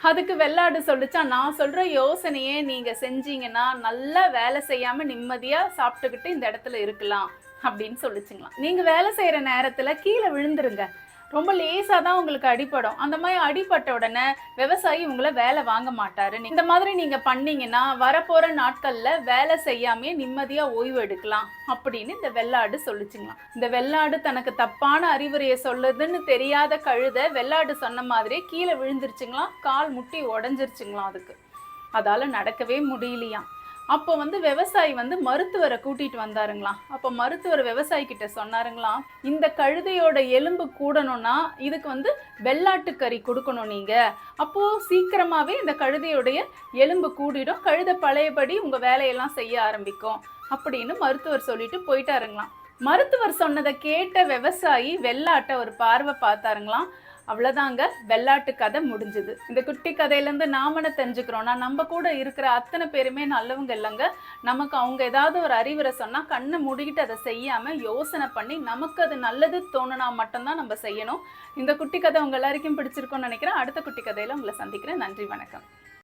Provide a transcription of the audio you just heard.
அதுக்கு வெள்ளாடு சொல்லுச்சாம், நான் சொல்ற யோசனையே நீங்க செஞ்சீங்கன்னா நல்லா வேலை செய்யாம நிம்மதியா சாப்பிட்டுக்கிட்டு இந்த இடத்துல இருக்கலாம் அப்படின்னு சொல்லுச்சுங்களாம். நீங்க வேலை செய்யற நேரத்துல கீழே விழுந்துருங்க, ரொம்ப லேசா தான் உங்களுக்கு அடிபடும். அந்த மாதிரி அடிபட்ட உடனே விவசாயி உங்களை வேலை வாங்க மாட்டாரு. இந்த மாதிரி நீங்க பண்ணீங்கன்னா வரப்போற நாட்கள்ல வேலை செய்யாமே நிம்மதியா ஓய்வு எடுக்கலாம் அப்படின்னு இந்த வெள்ளாடு சொல்லுச்சுங்களாம். இந்த வெள்ளாடு தனக்கு தப்பான அறிவுரையை சொல்லுதுன்னு தெரியாத கழுதை வெள்ளாடு சொன்ன மாதிரி கீழே விழுந்துருச்சுங்களாம். கால் முட்டி உடஞ்சிருச்சுங்களாம். அதுக்கு அதால நடக்கவே முடியலையாம். அப்போ விவசாயி மருத்துவரை கூட்டிட்டு வந்தாருங்களாம். அப்போ மருத்துவர் விவசாயி கிட்ட சொன்னாருங்களாம், இந்த கழுதையோட எலும்பு கூடணும்னா இதுக்கு வெள்ளாட்டு கறி கொடுக்கணும் நீங்க. அப்போ சீக்கிரமாவே இந்த கழுதையோடைய எலும்பு கூடிடும், கழுதை பழையபடி உங்க வேலையெல்லாம் செய்ய ஆரம்பிக்கும் அப்படின்னு மருத்துவர் சொல்லிட்டு போயிட்டாருங்களாம். மருத்துவர் சொன்னதை கேட்ட விவசாயி வெள்ளாட்டை ஒரு பார்வை பார்த்தாருங்களாம். அவ்வளோதாங்க, வெள்ளாட்டு கதை முடிஞ்சுது. இந்த குட்டி கதையிலேருந்து நாம என்ன தெரிஞ்சுக்கிறோம்னா, நம்ம கூட இருக்கிற அத்தனை பேருமே நல்லவங்க இல்லைங்க. நமக்கு அவங்க ஏதாவது ஒரு அறிவுரை சொன்னால் கண்ணை மூடிக்கிட்டு அதை செய்யாமல் யோசனை பண்ணி நமக்கு அது நல்லது தோணுனா மட்டும்தான் நம்ம செய்யணும். இந்த குட்டி கதை உங்கள் எல்லாருக்கும் பிடிச்சிருக்கும்னு நினைக்கிறேன். அடுத்த குட்டி கதையில் உங்களை சந்திக்கிறேன். நன்றி, வணக்கம்.